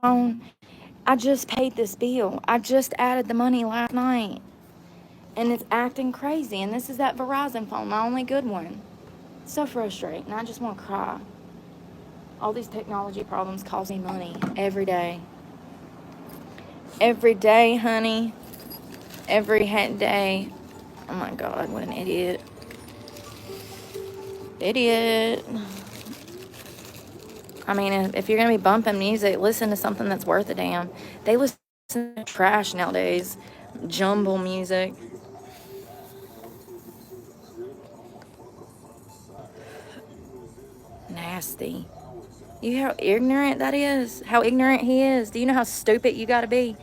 phone. I just paid this bill. I just added the money last night. And it's acting crazy. And this is that Verizon phone, my only good one. It's so frustrating. I just want to cry. All these technology problems cost me money every day. Every day, honey. Every day. Oh my God, what an idiot. Idiot. I mean, if you're going to be bumping music, listen to something that's worth a damn. They listen to trash nowadays. Jumble music. Nasty. You know how ignorant that is? How ignorant he is? Do you know how stupid you got to be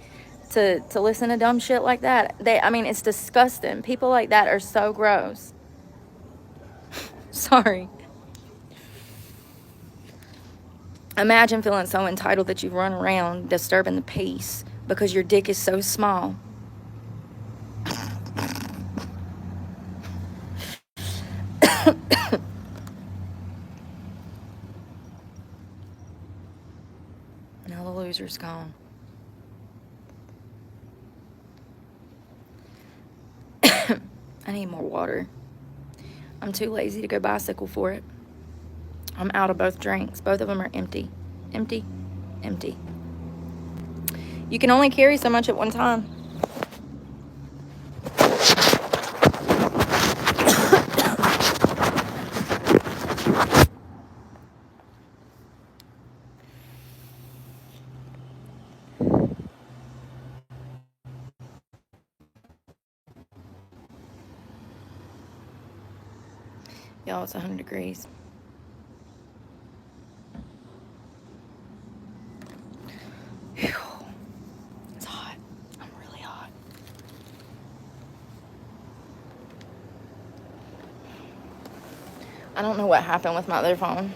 to listen to dumb shit like that? I mean, it's disgusting. People like that are so gross. Sorry. Imagine feeling so entitled that you run around disturbing the peace because your dick is so small. Now the loser's gone. I need more water. I'm too lazy to go bicycle for it. I'm out of both drinks. Both of them are empty. Empty. Empty. You can only carry so much at one time. Y'all, it's 100 degrees. Whew. It's hot. I'm really hot. I don't know what happened with my other phone.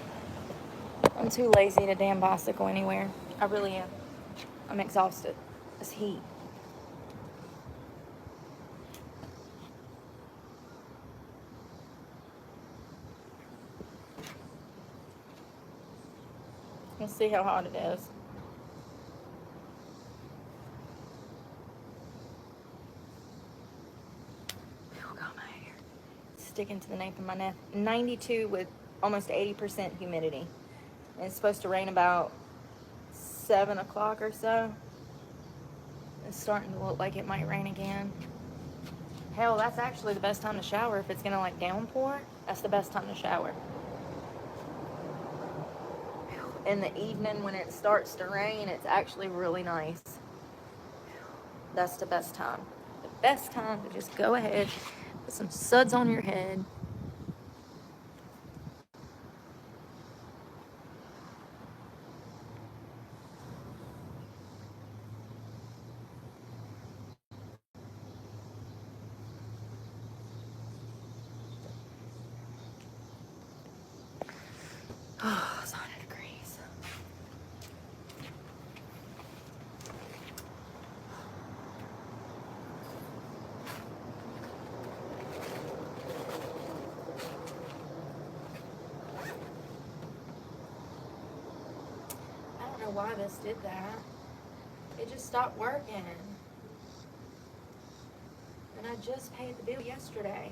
I'm too lazy to damn bicycle anywhere. I really am. I'm exhausted. It's heat. Let's see how hot it is. Oh, got my hair sticking to the nape of my neck. 92 with almost 80% humidity. And it's supposed to rain about 7 o'clock or so. It's starting to look like it might rain again. Hell, that's actually the best time to shower. If it's gonna like downpour, that's the best time to shower. In the evening when it starts to rain, it's actually really nice. That's the best time. The best time to just go ahead, put some suds on your head. Oh, it's 100 degrees. I don't know why this did that. It just stopped working. And I just paid the bill yesterday.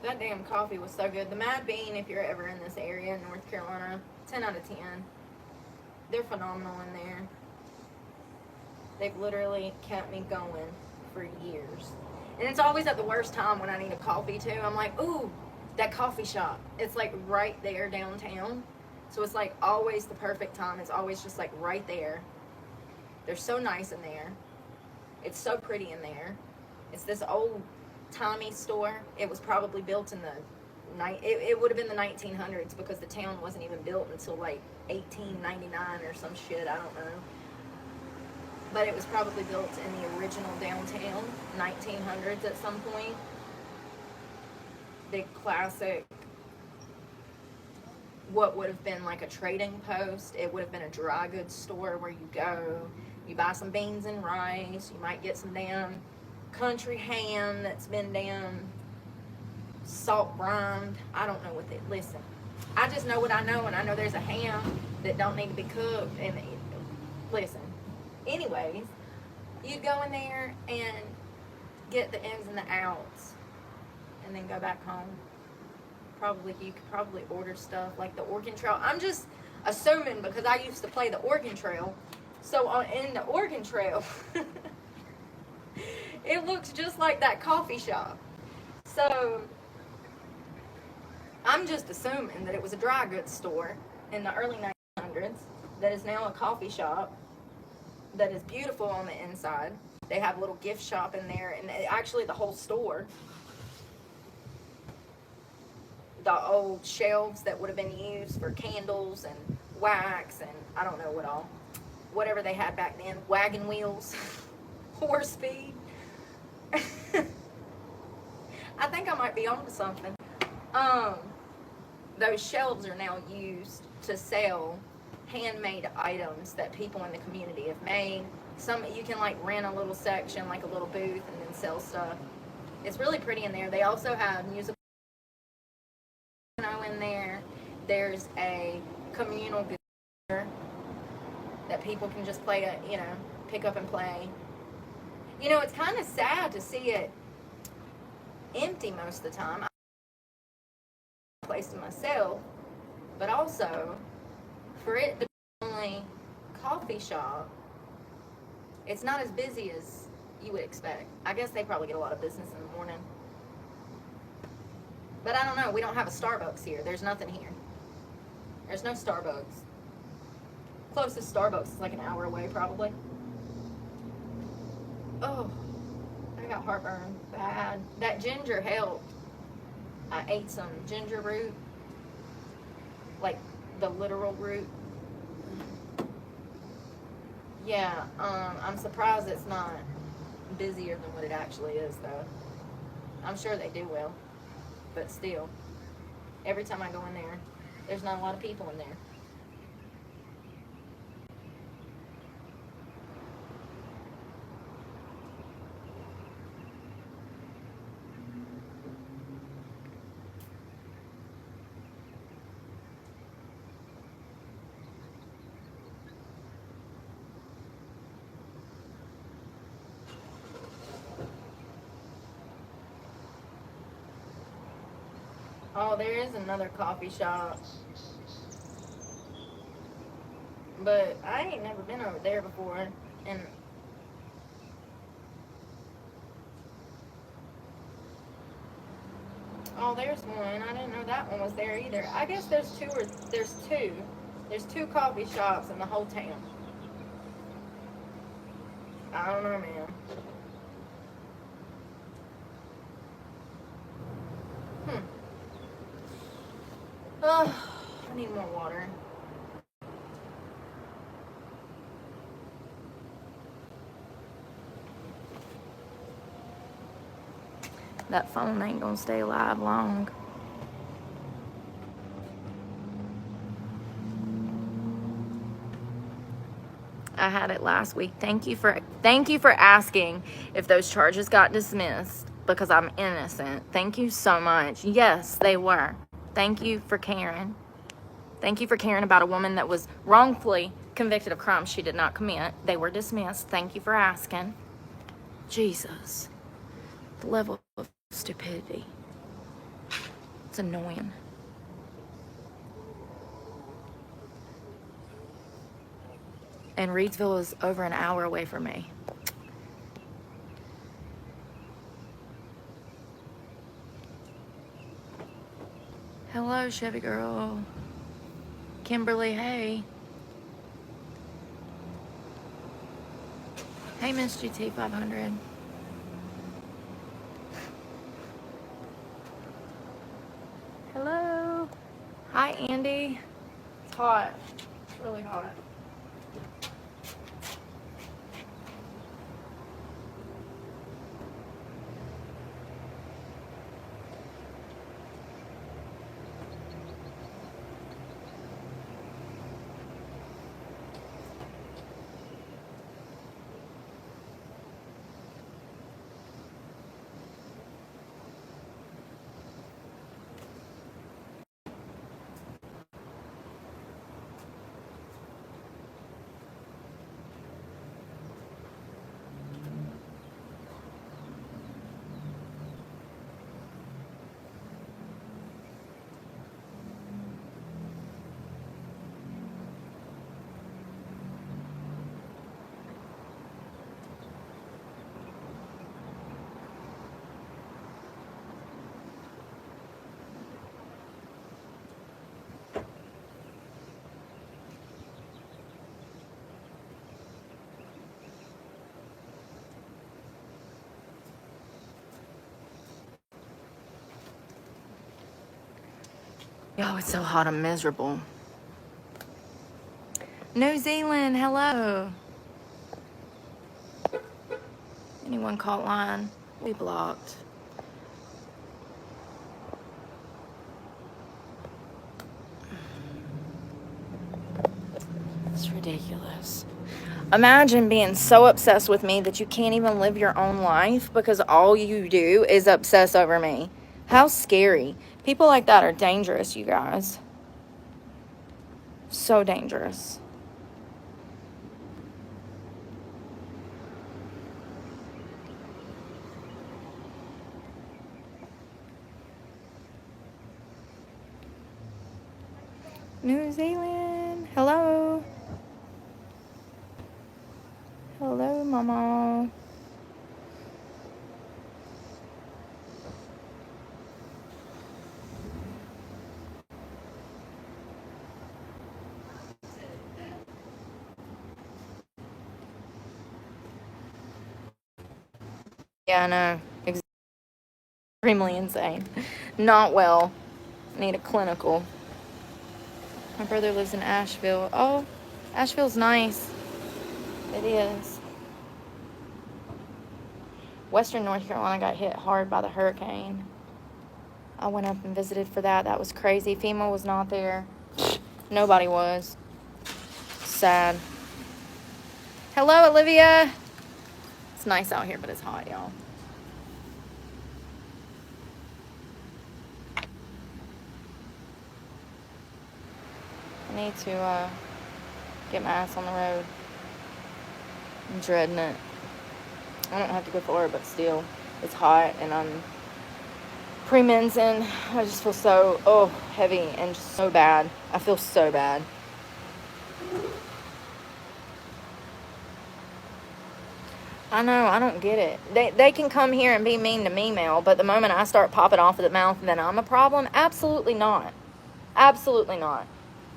That damn coffee was so good. The Mad Bean, if you're ever in this area in North Carolina, 10 out of 10. They're phenomenal in there. They've literally kept me going for years. And it's always at the worst time when I need a coffee too. I'm like, ooh, that coffee shop. It's like right there downtown. So it's like always the perfect time. It's always just like right there. They're so nice in there. It's so pretty in there. It's this old timey store. It was probably built in the it would have been the 1900s because the town wasn't even built until like 1899 or some shit. I don't know. But it was probably built in the original downtown, 1900s at some point. Big classic, what would have been like a trading post. It would have been a dry goods store where you go, you buy some beans and rice, you might get some damn country ham that's been damn salt brined. I don't know what they, listen, I just know what I know, and I know there's a ham that don't need to be cooked, and listen. Anyways, you'd go in there and get the ins and the outs, and then go back home. Probably, you could probably order stuff like the Oregon Trail. I'm just assuming because I used to play the Oregon Trail. So in the Oregon Trail, it looks just like that coffee shop. So I'm just assuming that it was a dry goods store in the early 1900s that is now a coffee shop that is beautiful on the inside. They have a little gift shop in there, and actually the whole store, the old shelves that would have been used for candles and wax and I don't know what all, whatever they had back then, wagon wheels, horse feed. I think I might be onto something. Those shelves are now used to sell handmade items that people in the community have made. Some you can like rent a little section, like a little booth, and then sell stuff. It's really pretty in there. They also have musical in there. There's a communal guitar that people can just play, pick up and play. You know, it's kind of sad to see it empty most of the time. I placed it myself, but also for it to be the only coffee shop, it's not as busy as you would expect. I guess they probably get a lot of business in the morning. But I don't know. We don't have a Starbucks here. There's nothing here. There's no Starbucks. Closest Starbucks is like an hour away, probably. Oh, I got heartburn. Bad. That ginger helped. I ate some ginger root. Like the literal root. Yeah, I'm surprised it's not busier than what it actually is, though. I'm sure they do well. But still, every time I go in there, there's not a lot of people in there. Oh, there is another coffee shop. But I ain't never been over there before. And oh, there's one. I didn't know that one was there either. I guess there's two. There's two coffee shops in the whole town. I don't know, man. Oh, I need more water. That phone ain't gonna stay alive long. I had it last week. Thank you for asking if those charges got dismissed because I'm innocent. Thank you so much. Yes, they were. Thank you for caring. Thank you for caring about a woman that was wrongfully convicted of crimes she did not commit. They were dismissed. Thank you for asking. Jesus. The level of stupidity. It's annoying. And Reedsville is over an hour away from me. Hello, Chevy girl. Kimberly, hey. Hey, Miss GT 500. Andy. It's hot. It's really hot. Oh, it's so hot, I'm miserable. New Zealand, hello. Anyone caught line? We blocked. It's ridiculous. Imagine being so obsessed with me that you can't even live your own life because all you do is obsess over me. How scary. People like that are dangerous, you guys. So dangerous. New Zealand, hello. Hello, mama. Yeah, I know. Extremely insane. Not well. Need a clinical. My brother lives in Asheville. Oh, Asheville's nice. It is. Western North Carolina got hit hard by the hurricane. I went up and visited for that. That was crazy. FEMA was not there. Nobody was. Sad. Hello, Olivia. It's nice out here, but it's hot, y'all. I need to get my ass on the road. I'm dreading it. I don't have to go far, but still, it's hot, and I'm pre-mensing. I just feel so, heavy and just so bad. I feel so bad. I know, I don't get it. They can come here and be mean to me, Mel, but the moment I start popping off at the mouth, then I'm a problem? Absolutely not. Absolutely not.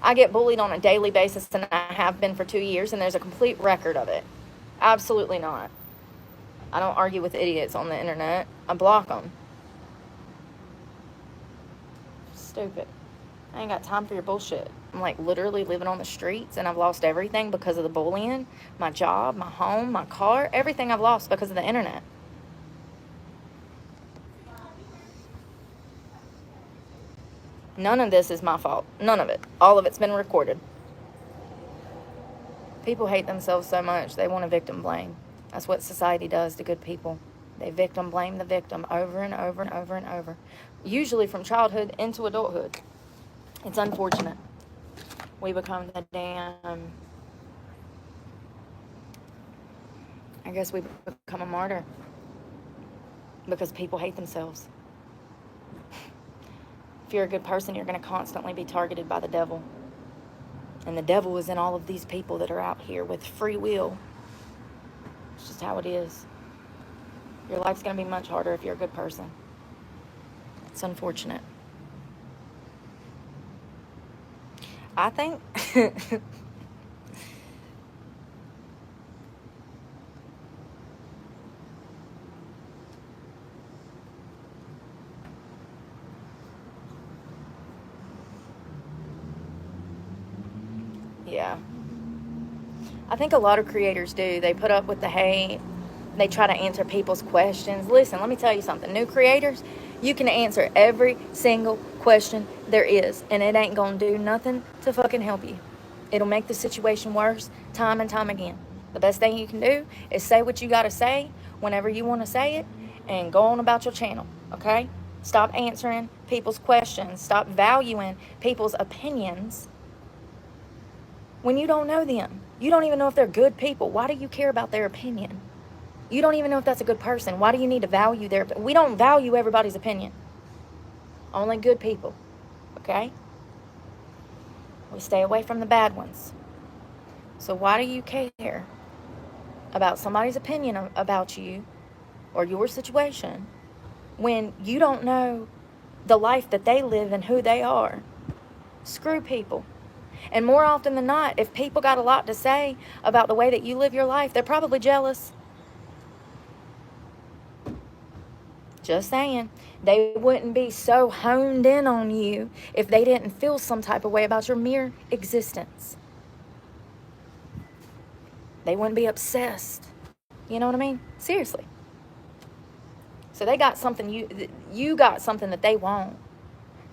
I get bullied on a daily basis, and I have been for 2 years, and there's a complete record of it. Absolutely not. I don't argue with idiots on the internet. I block them. Stupid. I ain't got time for your bullshit. I'm like literally living on the streets, and I've lost everything because of the bullying. My job, my home, my car, everything I've lost because of the internet. None of this is my fault. None of it. All of it's been recorded. People hate themselves so much, they want to victim blame. That's what society does to good people. They victim blame the victim over and over and over and over. Usually from childhood into adulthood. It's unfortunate. We become the damn... I guess we become a martyr. Because people hate themselves. If you're a good person, you're going to constantly be targeted by the devil. And the devil is in all of these people that are out here with free will. It's just how it is. Your life's going to be much harder if you're a good person. It's unfortunate. I think... Yeah. I think a lot of creators do. They put up with the hate. They try to answer people's questions. Listen, let me tell you something. New creators, you can answer every single question there is, and it ain't gonna do nothing to fucking help you. It'll make the situation worse time and time again. The best thing you can do is say what you gotta say whenever you want to say it and go on about your channel, okay? Stop answering people's questions. Stop valuing people's opinions when you don't know them. You don't even know if they're good people. Why do you care about their opinion? You don't even know if that's a good person. Why do you need to value their... We don't value everybody's opinion. Only good people, okay? We stay away from the bad ones. So why do you care about somebody's opinion about you or your situation when you don't know the life that they live and who they are? Screw people. And more often than not, if people got a lot to say about the way that you live your life, they're probably jealous. Just saying. They wouldn't be so honed in on you if they didn't feel some type of way about your mere existence. They wouldn't be obsessed. You know what I mean? Seriously. So they got something, you got something that they want.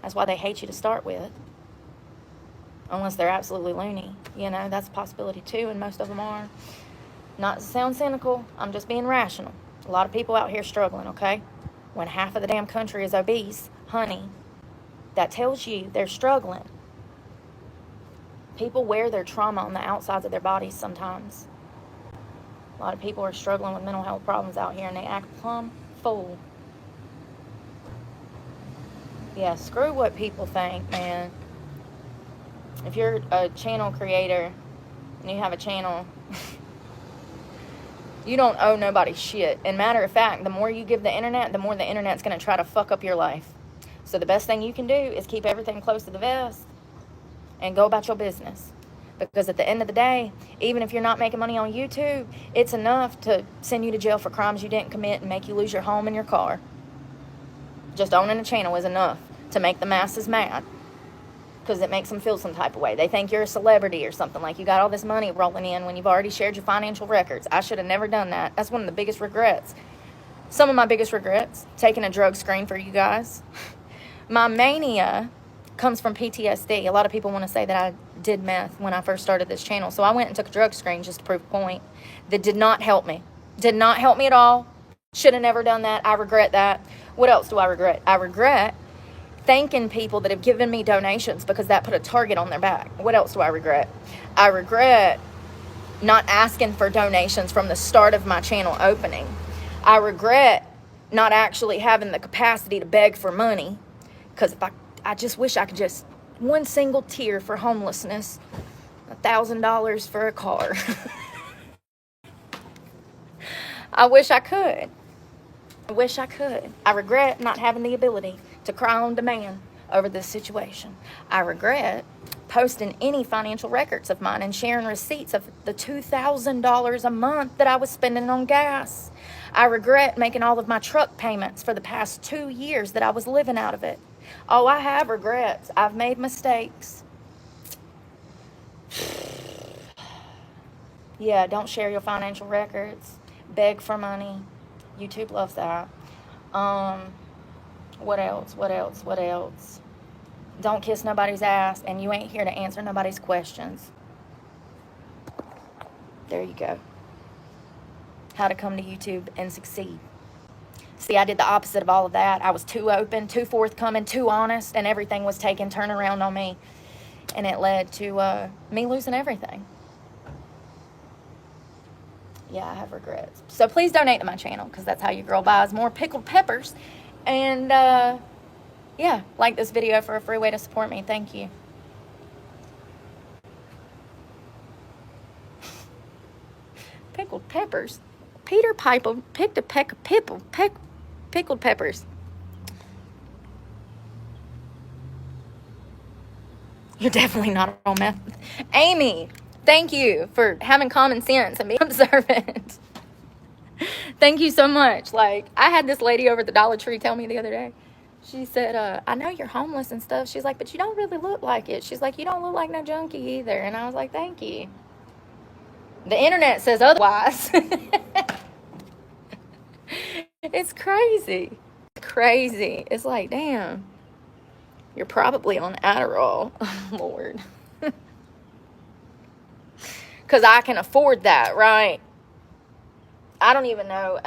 That's why they hate you to start with. Unless they're absolutely loony. You know, that's a possibility too, and most of them are. Not to sound cynical, I'm just being rational. A lot of people out here struggling, okay? When half of the damn country is obese, honey, that tells you they're struggling. People wear their trauma on the outsides of their bodies sometimes. A lot of people are struggling with mental health problems out here, and they act plumb fool. Yeah, screw what people think, man. If you're a channel creator and you have a channel, you don't owe nobody shit. And matter of fact, the more you give the internet, the more the internet's going to try to fuck up your life. So the best thing you can do is keep everything close to the vest and go about your business. Because at the end of the day, even if you're not making money on YouTube, it's enough to send you to jail for crimes you didn't commit and make you lose your home and your car. Just owning a channel is enough to make the masses mad. Because it makes them feel some type of way. They think you're a celebrity or something, like you got all this money rolling in when you've already shared your financial records. I should have never done that. That's one of the biggest regrets. Some of my biggest regrets, taking a drug screen for you guys. My mania comes from PTSD. A lot of people want to say that I did meth when I first started this channel. So I went and took a drug screen just to prove a point. That did not help me. Did not help me at all. Should have never done that. I regret that. What else do I regret? I regret thanking people that have given me donations because that put a target on their back. What else do I regret? I regret not asking for donations from the start of my channel opening. I regret not actually having the capacity to beg for money because I just wish I could just one single tear for homelessness, $1,000 for a car. I wish I could. I wish I could. I regret not having the ability to cry on demand over this situation. I regret posting any financial records of mine and sharing receipts of the $2,000 a month that I was spending on gas. I regret making all of my truck payments for the past 2 years that I was living out of it. Oh, I have regrets. I've made mistakes. Yeah, don't share your financial records. Beg for money. YouTube loves that. What else? Don't kiss nobody's ass, and you ain't here to answer nobody's questions. There you go. How to come to YouTube and succeed. See, I did the opposite of all of that. I was too open, too forthcoming, too honest, and everything was taken turn around on me. And it led to me losing everything. Yeah, I have regrets. So please donate to my channel, because that's how your girl buys more pickled peppers. And, yeah, like this video for a free way to support me. Thank you. Pickled peppers. Peter Piper picked a peck of pickled peppers. You're definitely not on meth. Amy, thank you for having common sense and being observant. Thank you so much. Like, I had this lady over at the Dollar Tree tell me the other day, She said, I know you're homeless and stuff. She's like, but you don't really look like it. She's like, you don't look like no junkie either. And I was like, thank you. The internet says otherwise. It's crazy. Crazy. It's like, damn, you're probably on Adderall. Lord. Because I can afford that, right? I don't even know.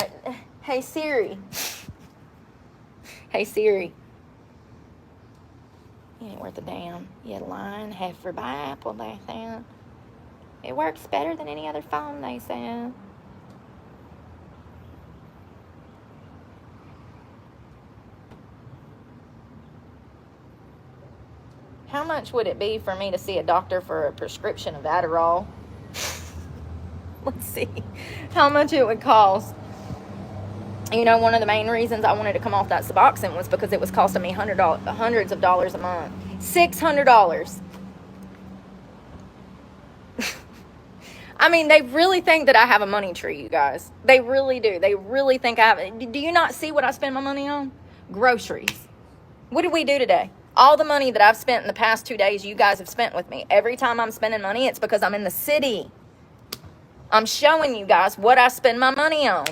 Hey, Siri. Hey, Siri. You ain't worth a damn. You lying heifer by Apple, they said. It works better than any other phone, they said. How much would it be for me to see a doctor for a prescription of Adderall? Let's see how much it would cost. You know, one of the main reasons I wanted to come off that Suboxone was because it was costing me hundreds of dollars a month. $600. I mean, they really think that I have a money tree, you guys. They really do. They really think I have it. Do you not see what I spend my money on? Groceries. What did we do today? All the money that I've spent in the past 2 days, you guys have spent with me. Every time I'm spending money, it's because I'm in the city. I'm showing you guys what I spend my money on.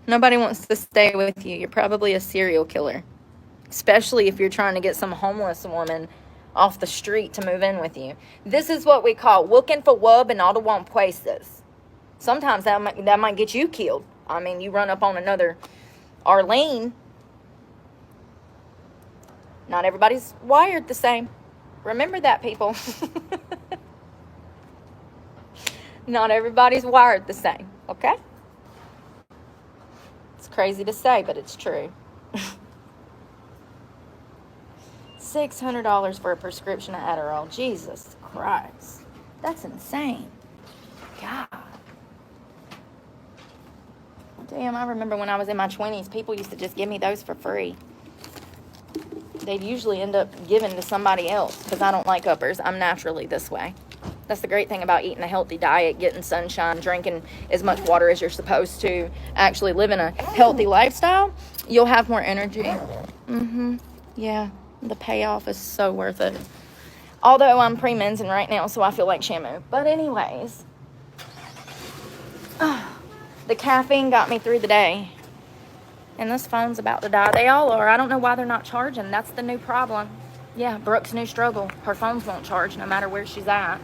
Nobody wants to stay with you. You're probably a serial killer. Especially if you're trying to get some homeless woman off the street to move in with you. This is what we call looking for wub in all the wrong places. Sometimes that might get you killed. I mean, you run up on another Arlene. Not everybody's wired the same. Remember that, people. Not everybody's wired the same, okay? It's crazy to say, but it's true. $600 for a prescription of Adderall. Jesus Christ. That's insane. God. Damn, I remember when I was in my 20s, people used to just give me those for free. They'd usually end up giving to somebody else because I don't like uppers. I'm naturally this way. That's the great thing about eating a healthy diet, getting sunshine, drinking as much water as you're supposed to, actually living a healthy lifestyle. You'll have more energy. Yeah, the payoff is so worth it. Although I'm pre-mensing right now, so I feel like Shamu. But anyways, the caffeine got me through the day. And this phone's about to die. They all are. I don't know why they're not charging. That's the new problem. Yeah, Brooke's new struggle. Her phones won't charge no matter where she's at.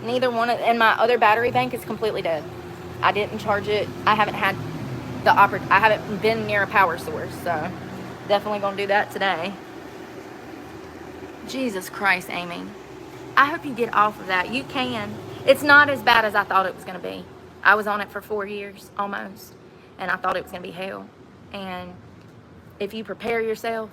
Neither one of, and my other battery bank is completely dead. I didn't charge it. I haven't had I haven't been near a power source, so definitely gonna do that today. Jesus Christ, Amy. I hope you get off of that. You can. It's not as bad as I thought it was gonna be. I was on it for 4 years almost, and I thought it was gonna be hell. And if you prepare yourself,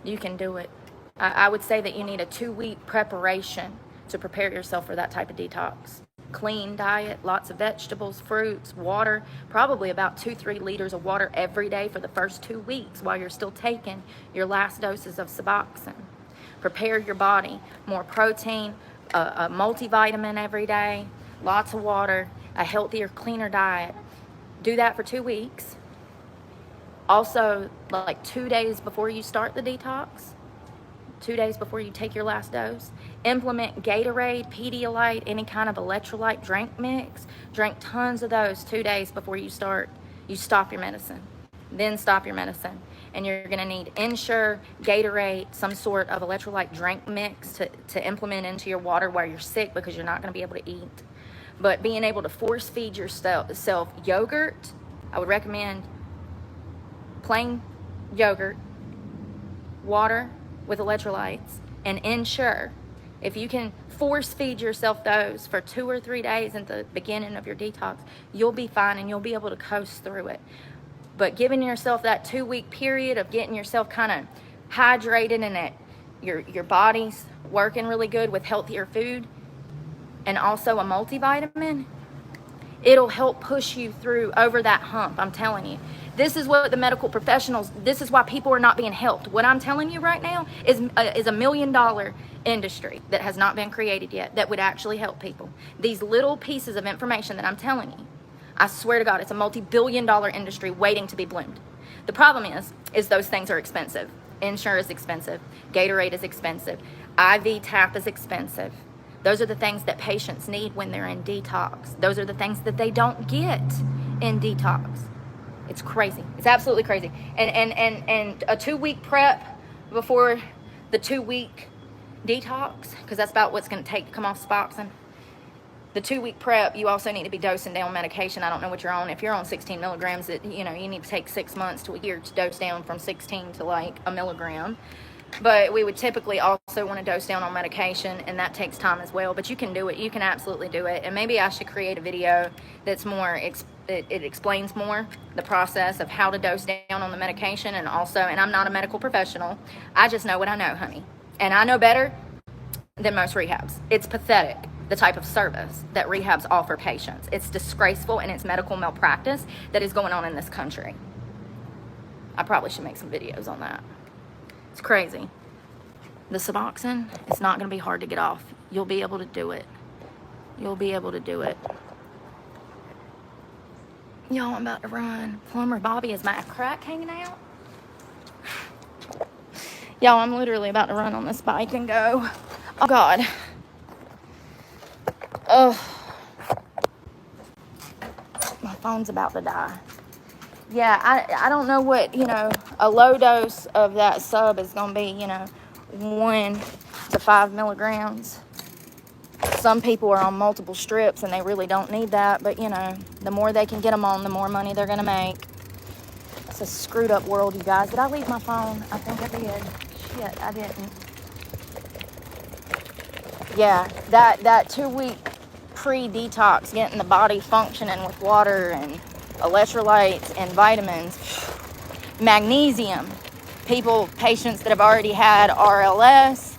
you can do it. I would say that you need a 2-week preparation to prepare yourself for that type of detox. Clean diet, lots of vegetables, fruits, water, probably about 2-3 liters of water every day for the first 2 weeks while you're still taking your last doses of Suboxone. Prepare your body, more protein, a multivitamin every day, lots of water, a healthier, cleaner diet. Do that for 2 weeks. Also, like 2 days before you start the detox, 2 days before you take your last dose, implement Gatorade, Pedialyte, any kind of electrolyte drink mix. Drink tons of those 2 days before you stop your medicine. Then stop your medicine. And you're going to need Ensure, Gatorade, some sort of electrolyte drink mix to implement into your water while you're sick, because you're not going to be able to eat. But being able to force feed yourself yogurt, I would recommend plain yogurt, water with electrolytes, and Ensure. If you can force feed yourself those for 2 or 3 days at the beginning of your detox, you'll be fine and you'll be able to coast through it. But giving yourself that 2-week period of getting yourself kind of hydrated and that your body's working really good with healthier food and also a multivitamin, it'll help push you through over that hump. I'm telling you, This is what the medical professionals, this is why people are not being helped. What I'm telling you right now is $1 million industry that has not been created yet that would actually help people. These little pieces of information that I'm telling you, I swear to God, it's a multi-billion-dollar industry waiting to be bloomed. The problem is those things are expensive. Ensure is expensive. Gatorade is expensive. IV tap is expensive. Those are the things that patients need when they're in detox. Those are the things that they don't get in detox. It's crazy. It's absolutely crazy. And a 2-week prep before the 2-week detox, because that's about what's going to take to come off Suboxone. The 2-week prep, you also need to be dosing down medication. I don't know what you're on. If you're on 16 milligrams, you need to take 6 months to a year to dose down from 16 to like a milligram. But we would typically also want to dose down on medication, and that takes time as well. But you can do it. You can absolutely do it. And maybe I should create a video that's more, it explains more the process of how to dose down on the medication. And also, and I'm not a medical professional, I just know what I know, honey. And I know better than most rehabs. It's pathetic, the type of service that rehabs offer patients. It's disgraceful, and it's medical malpractice that is going on in this country. I probably should make some videos on that. It's crazy. The Suboxone, it's not going to be hard to get off. You'll be able to do it. You'll be able to do it. Y'all, I'm about to run. Plumber Bobby, is my crack hanging out? Y'all, I'm literally about to run on this bike and go. Oh, God. Oh. My phone's about to die. Yeah, I don't know what, a low dose of that sub is going to be, 1 to 5 milligrams. Some people are on multiple strips and they really don't need that. But, the more they can get them on, the more money they're going to make. It's a screwed up world, you guys. Did I leave my phone? I think I did. Shit, I didn't. Yeah, that 2-week pre-detox, getting the body functioning with water and electrolytes and vitamins, magnesium. Patients that have already had RLS,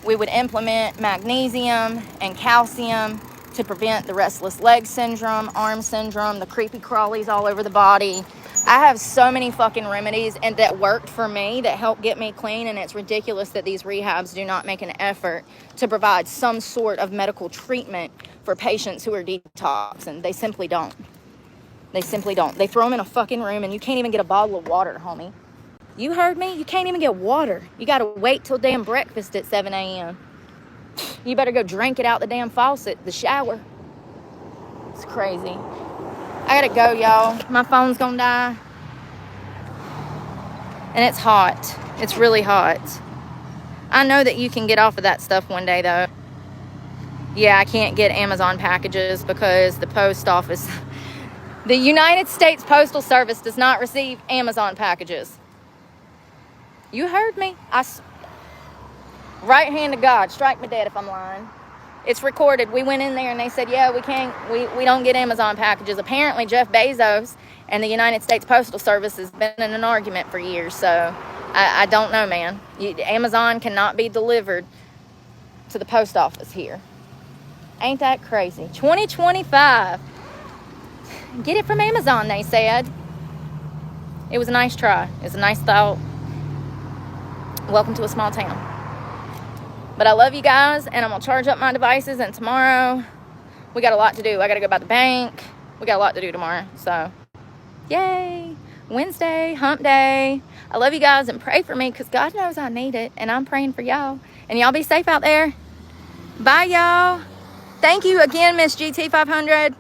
we would implement magnesium and calcium to prevent the restless leg syndrome, arm syndrome, the creepy crawlies all over the body. I have so many fucking remedies and that worked for me, that helped get me clean, and it's ridiculous that these rehabs do not make an effort to provide some sort of medical treatment for patients who are detoxing. They simply don't. They simply don't. They throw them in a fucking room and you can't even get a bottle of water, homie. You heard me? You can't even get water. You got to wait till damn breakfast at 7 a.m. You better go drink it out the damn faucet, the shower. It's crazy. I gotta go, y'all. My phone's gonna die. And it's hot. It's really hot. I know that you can get off of that stuff one day, though. Yeah, I can't get Amazon packages because the post office... The United States Postal Service does not receive Amazon packages. You heard me. Right hand of God, strike me dead if I'm lying. It's recorded. We went in there and they said, yeah, we don't get Amazon packages. Apparently Jeff Bezos and the United States Postal Service has been in an argument for years. So I don't know, man. Amazon cannot be delivered to the post office here. Ain't that crazy? 2025. Get it from Amazon, they said. It was a nice try. It was a nice thought. Welcome to a small town. But I love you guys, and I'm going to charge up my devices, and tomorrow we got a lot to do. I got to go by the bank. We got a lot to do tomorrow. So, yay. Wednesday, hump day. I love you guys, and pray for me because God knows I need it, and I'm praying for y'all. And y'all be safe out there. Bye, y'all. Thank you again, Miss GT500.